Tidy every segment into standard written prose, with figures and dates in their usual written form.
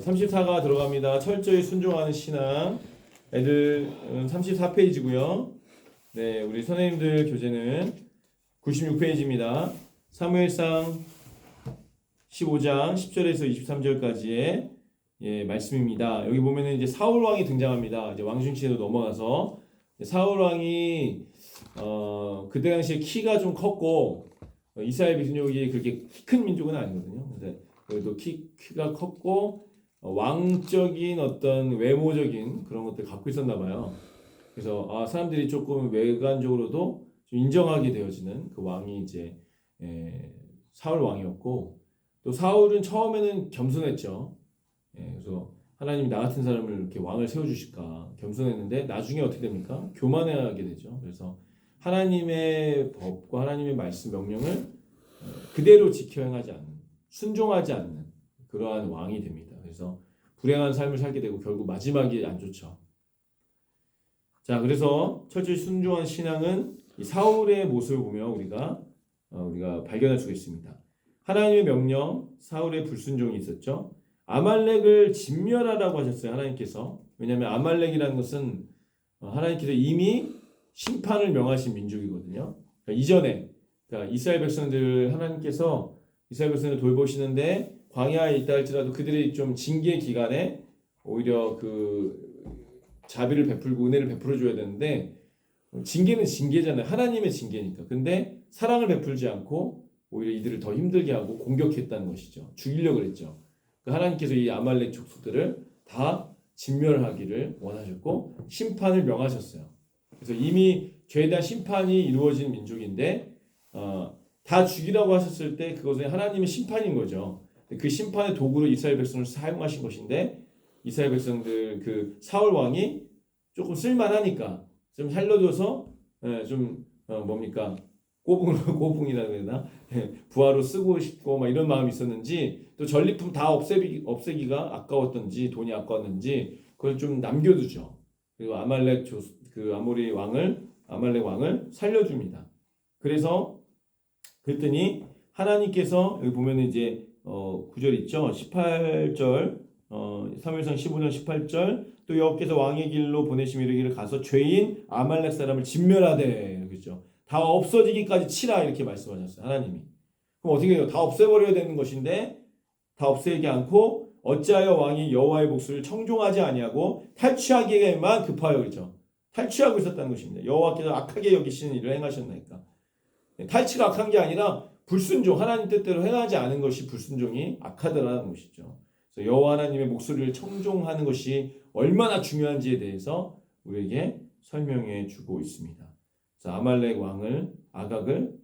34가 들어갑니다. 철저히 순종하는 신앙. 애들 34페이지고요. 네, 우리 선생님들 교재는 96페이지입니다. 사무엘상 15장 10절에서 23절까지의 말씀입니다. 여기 보면은 이제 사울 왕이 등장합니다. 이제 왕중시대로 넘어가서 사울 왕이 그때 당시에 키가 좀 컸고 이스라엘 민족이 그렇게 키 큰 민족은 아니거든요. 근데 그래도 키가 컸고 왕적인 어떤 외모적인 그런 것들 갖고 있었나 봐요. 그래서 사람들이 조금 외관적으로도 좀 인정하게 되어지는 그 왕이 이제 사울 왕이었고, 또 사울은 처음에는 겸손했죠. 그래서 하나님이 나 같은 사람을 이렇게 왕을 세워주실까 겸손했는데 나중에 어떻게 됩니까? 교만하게 되죠. 그래서 하나님의 법과 하나님의 말씀 명령을 그대로 지켜 행하지 않는, 순종하지 않는 그러한 왕이 됩니다. 그래서 불행한 삶을 살게 되고 결국 마지막이 안 좋죠. 자, 그래서 철저히 순종한 신앙은 이 사울의 모습을 보면 우리가 발견할 수가 있습니다. 하나님의 명령, 사울의 불순종이 있었죠. 아말렉을 진멸하라고 하셨어요, 하나님께서. 왜냐하면 아말렉이라는 것은 하나님께서 이미 심판을 명하신 민족이거든요. 그러니까 이전에 이스라엘 백성들 하나님께서 이스라엘 백성을 돌보시는데 광야에 있다 할지라도 그들이 좀 징계 기간에 오히려 그 자비를 베풀고 은혜를 베풀어 줘야 되는데, 징계는 징계잖아요. 하나님의 징계니까. 근데 사랑을 베풀지 않고 오히려 이들을 더 힘들게 하고 공격했다는 것이죠. 죽이려고 그랬죠. 하나님께서 이 아말렉 족속들을 다 진멸하기를 원하셨고 심판을 명하셨어요. 그래서 이미 죄에 대한 심판이 이루어진 민족인데 다 죽이라고 하셨을 때 그것은 하나님의 심판인 거죠. 그 심판의 도구로 이스라엘 백성을 사용하신 것인데, 이스라엘 백성들 그 사울 왕이 조금 쓸만하니까 좀 살려줘서 뭡니까 꼬붕이라고 해야 되나, 부하로 쓰고 싶고 막 이런 마음이 있었는지, 또 전리품 다 없애기가 아까웠던지 돈이 아까웠는지 그걸 좀 남겨두죠. 그리고 아말렉 아말렉 왕을 살려줍니다. 그래서 그랬더니 하나님께서 여기 보면 이제 구절 있죠. 18절 사무엘상 15장 18절 또 여호와께서 왕의 길로 보내시며 이르기를 가서 죄인 아말렉 사람을 진멸하되, 그렇죠. 다 없어지기까지 치라 이렇게 말씀하셨어요, 하나님이. 그럼 어떻게 해요? 다 없애버려야 되는 것인데 다 없애지 않고 어찌하여 왕이 여호와의 목소리를 청종하지 아니하고 탈취하기에만 급하여, 그렇죠. 탈취하고 있었다는 것입니다. 여호와께서 악하게 여기시는 일을 행하셨나이까. 탈취가 악한 게 아니라 불순종, 하나님 뜻대로 행하지 않은 것이 불순종이 악하다라는 것이죠. 그래서 여호와 하나님의 목소리를 청종하는 것이 얼마나 중요한지에 대해서 우리에게 설명해 주고 있습니다. 그래서 아말렉 왕을 아각을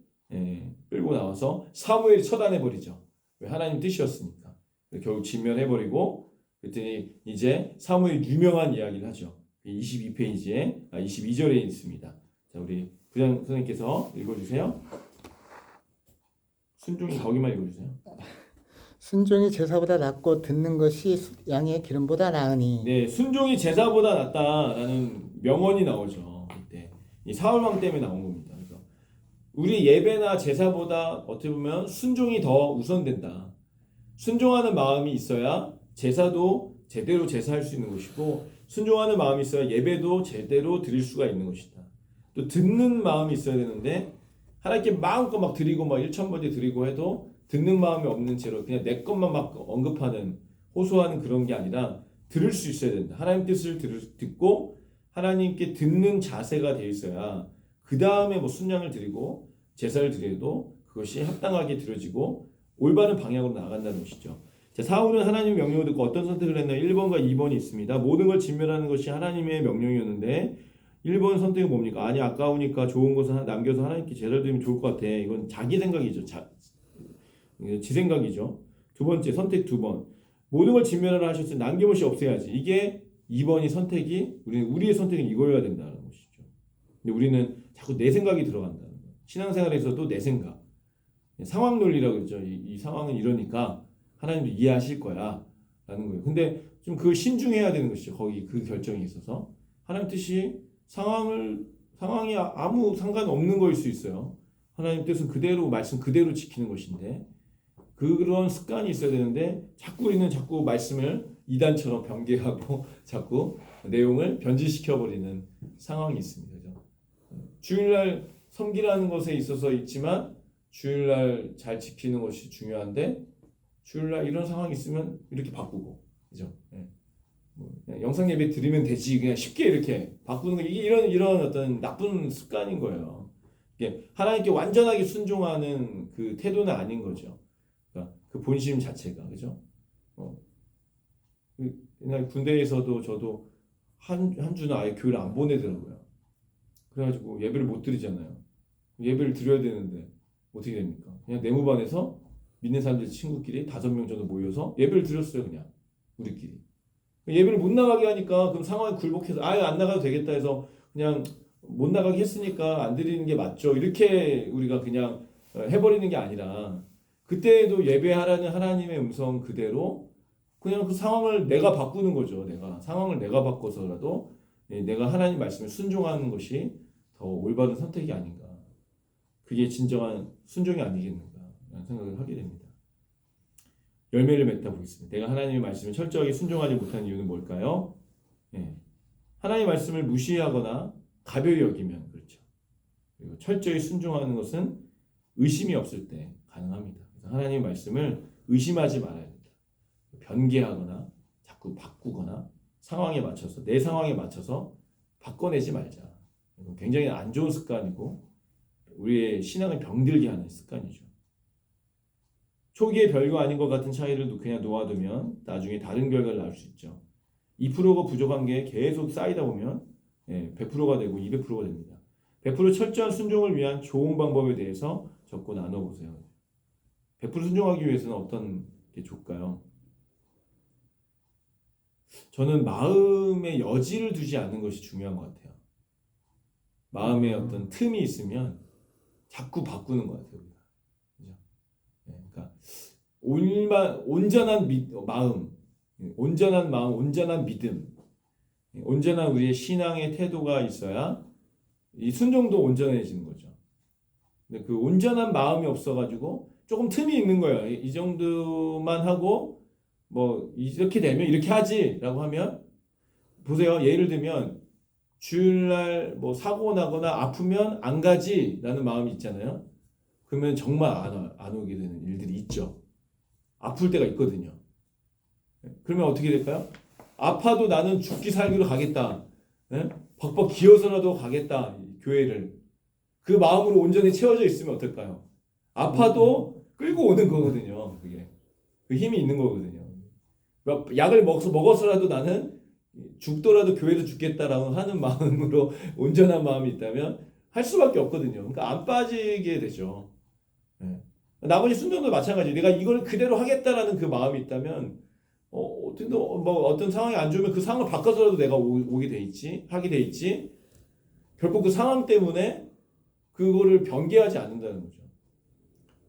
끌고 나와서 사무엘이 처단해 버리죠. 왜? 하나님 뜻이었으니까. 결국 진멸해버리고, 그랬더니 이제 사무엘 유명한 이야기를 하죠. 22절에 있습니다. 자, 우리 부장 선생님께서 읽어주세요. 순종이 거기만 읽어주세요. 순종이 제사보다 낫고 듣는 것이 양의 기름보다 나으니. 네, 순종이 제사보다 낫다라는 명언이 나오죠. 그때 이 사울 왕 때문에 나온 겁니다. 그래서 우리 예배나 제사보다 어떻게 보면 순종이 더 우선된다. 순종하는 마음이 있어야 제사도 제대로 제사할 수 있는 것이고, 순종하는 마음이 있어야 예배도 제대로 드릴 수가 있는 것이다. 또 듣는 마음이 있어야 되는데, 하나님께 마음껏 막 드리고 막 일천번째 드리고 해도 듣는 마음이 없는 채로 그냥 내 것만 막 언급하는, 호소하는 그런 게 아니라 들을 수 있어야 된다. 하나님 뜻을 듣고 하나님께 듣는 자세가 되어 있어야 그 다음에 뭐 순양을 드리고 제사를 드려도 그것이 합당하게 드려지고 올바른 방향으로 나아간다는 것이죠. 자, 사울은 하나님의 명령을 듣고 어떤 선택을 했나요? 1번과 2번이 있습니다. 모든 걸 진멸하는 것이 하나님의 명령이었는데 1번 선택은 뭡니까? 아니 아까우니까 좋은 것을 남겨서 하나님께 제사를 드리면 좋을 것 같아. 이건 자기 생각이죠. 지 생각이죠. 두 번째 선택 2번. 모든 걸 진멸하라 하셨으니 남김없이 없애야지. 이게 2번이 선택이, 우리의 선택은 이거여야 된다는 것이죠. 근데 우리는 자꾸 내 생각이 들어간다는 거예요. 신앙생활에서도 내 생각. 상황 논리라고 그러죠. 이 상황은 이러니까 하나님도 이해하실 거야 라는 거예요. 근데 좀 그걸 신중해야 되는 것이죠. 거기 그 결정에 있어서 하나님 뜻이 상황이 아무 상관없는 거일 수 있어요. 하나님 뜻은 그대로, 말씀 그대로 지키는 것인데, 그런 습관이 있어야 되는데 자꾸 우리는 자꾸 말씀을 이단처럼 변개하고 자꾸 내용을 변질시켜 버리는 상황이 있습니다. 그죠? 주일날 섬기라는 것에 있어서 있지만 주일날 잘 지키는 것이 중요한데 주일날 이런 상황이 있으면 이렇게 바꾸고, 그죠? 예. 뭐 그냥 영상 예배 드리면 되지 그냥 쉽게 이렇게 바꾸는 거, 이게 이런 어떤 나쁜 습관인 거예요. 이게 하나님께 완전하게 순종하는 그 태도는 아닌 거죠. 그러니까 그 본심 자체가, 그죠? 옛날 군대에서도 저도 한 주는 아예 교회를 안 보내더라고요. 그래가지고 예배를 못 드리잖아요. 예배를 드려야 되는데 어떻게 됩니까? 그냥 내무반에서 믿는 사람들 친구끼리 5명 정도 모여서 예배를 드렸어요. 그냥 우리끼리. 예배를 못 나가게 하니까 그럼 상황이 굴복해서 아예 안 나가도 되겠다 해서 그냥 못 나가게 했으니까 안 드리는 게 맞죠. 이렇게 우리가 그냥 해버리는 게 아니라 그때에도 예배하라는 하나님의 음성 그대로 그냥 그 상황을 내가 바꾸는 거죠. 상황을 내가 바꿔서라도 내가 하나님 말씀에 순종하는 것이 더 올바른 선택이 아닌가. 그게 진정한 순종이 아니겠는가 라는 생각을 하게 됩니다. 열매를 맺다 보겠습니다. 내가 하나님의 말씀에 철저하게 순종하지 못하는 이유는 뭘까요? 하나님의 말씀을 무시하거나 가벼이 여기면 그렇죠. 그리고 철저히 순종하는 것은 의심이 없을 때 가능합니다. 그래서 하나님의 말씀을 의심하지 말아야 됩니다. 변개하거나 자꾸 바꾸거나 내 상황에 맞춰서 바꿔내지 말자. 이건 굉장히 안 좋은 습관이고 우리의 신앙을 병들게 하는 습관이죠. 초기에 별거 아닌 것 같은 차이를 그냥 놓아두면 나중에 다른 결과를 낳을 수 있죠. 2%가 부족한 게 계속 쌓이다 보면 100%가 되고 200%가 됩니다. 100% 철저한 순종을 위한 좋은 방법에 대해서 적고 나눠보세요. 100% 순종하기 위해서는 어떤 게 좋을까요? 저는 마음의 여지를 두지 않는 것이 중요한 것 같아요. 마음에 어떤 틈이 있으면 자꾸 바꾸는 것 같아요. 그죠? 그러니까 온전한 마음, 온전한 믿음, 온전한 우리의 신앙의 태도가 있어야 이 순종도 온전해지는 거죠. 근데 그 온전한 마음이 없어가지고 조금 틈이 있는 거예요. 이 정도만 하고 뭐 이렇게 되면 이렇게 하지라고 하면 보세요. 예를 들면 주일날 뭐 사고 나거나 아프면 안 가지라는 마음이 있잖아요. 그러면 정말 안 오게 되는 일들이 있죠. 아플 때가 있거든요. 그러면 어떻게 될까요? 아파도 나는 죽기 살기로 가겠다. 벅벅 기어서라도 가겠다. 교회를. 그 마음으로 온전히 채워져 있으면 어떨까요? 아파도 끌고 오는 거거든요. 그게. 그 힘이 있는 거거든요. 약을 먹어서라도 나는 죽더라도 교회에서 죽겠다라고 하는 마음으로 온전한 마음이 있다면 할 수밖에 없거든요. 그러니까 안 빠지게 되죠. 나머지 순종도 마찬가지. 내가 이걸 그대로 하겠다라는 그 마음이 있다면 어떤 상황이 안 좋으면 그 상황을 바꿔서라도 내가 오게 돼 있지, 하게 돼 있지. 결국 그 상황 때문에 그거를 변개하지 않는다는 거죠.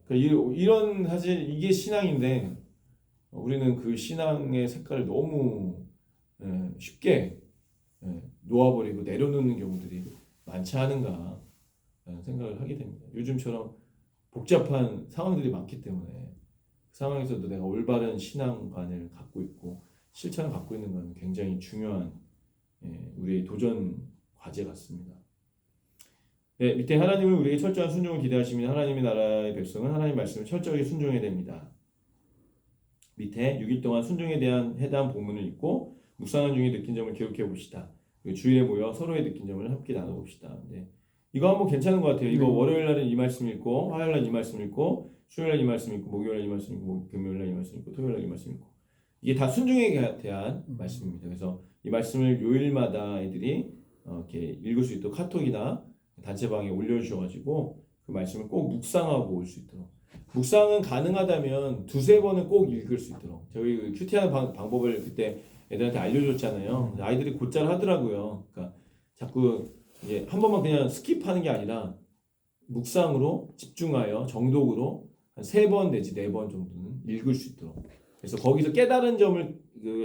그러니까 이런 사실 이게 신앙인데 우리는 그 신앙의 색깔을 너무 쉽게 놓아버리고 내려놓는 경우들이 많지 않은가 라는 생각을 하게 됩니다. 요즘처럼 복잡한 상황들이 많기 때문에 그 상황에서도 내가 올바른 신앙관을 갖고 있고 실천을 갖고 있는 건 굉장히 중요한 우리의 도전 과제 같습니다. 밑에 하나님은 우리에게 철저한 순종을 기대하시며 하나님의 나라의 백성은 하나님 말씀을 철저하게 순종해야 됩니다. 밑에 6일 동안 순종에 대한 해당 본문을 읽고 묵상한 중에 느낀 점을 기록해 봅시다. 주일에 모여 서로의 느낀 점을 함께 나눠봅시다. 이거 한번 괜찮은 것 같아요. 이거 월요일 날은 이 말씀 읽고 화요일 날 이 말씀 읽고 수요일 날 이 말씀 읽고 목요일 날 이 말씀 읽고 금요일 날 이 말씀 읽고 토요일 날 이 말씀 읽고 이게 다 순종에 대한 말씀입니다. 그래서 이 말씀을 요일마다 애들이 이렇게 읽을 수 있도록 카톡이나 단체방에 올려주셔가지고 그 말씀을 꼭 묵상하고 올 수 있도록. 묵상은 가능하다면 2-3번은 꼭 읽을 수 있도록. 저희 큐티하는 방법을 그때 애들한테 알려줬잖아요. 아이들이 곧잘 하더라고요. 그러니까 자꾸 이제 한 번만 그냥 스킵하는 게 아니라 묵상으로 집중하여 정독으로 한 3번 내지 4번 정도는 읽을 수 있도록. 그래서 거기서 깨달은 점을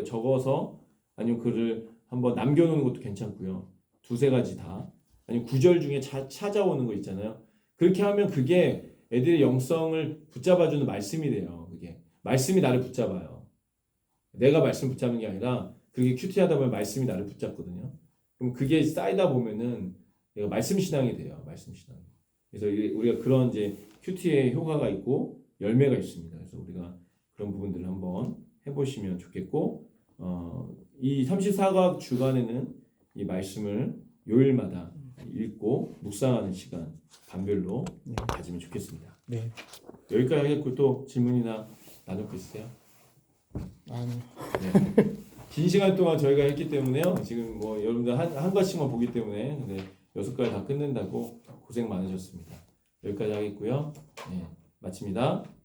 적어서 아니면 글을 한번 남겨놓는 것도 괜찮고요. 2-3가지 다. 아니면 구절 중에 찾아오는 거 있잖아요. 그렇게 하면 그게 애들의 영성을 붙잡아주는 말씀이 돼요. 그게 말씀이 나를 붙잡아요. 내가 말씀 붙잡는 게 아니라 그게 큐티하다 보면 말씀이 나를 붙잡거든요. 그럼 그게 쌓이다 보면은 내가 말씀 신앙이 돼요. 말씀 신앙. 그래서 우리가 그런 이제 큐티의 효과가 있고 열매가 있습니다. 그래서 우리가 그런 부분들을 한번 해보시면 좋겠고, 이 34각 주간에는 이 말씀을 요일마다 읽고 묵상하는 시간 반별로 가지면 좋겠습니다. 네. 여기까지 하겠고 또 질문이나 나눌 거 있으세요? 아니. 네. 긴 시간 동안 저희가 했기 때문에요. 지금 뭐 여러분들 한 가지씩만 보기 때문에 근데 6가지 다 끝낸다고 고생 많으셨습니다. 여기까지 하겠고요. 네, 마칩니다.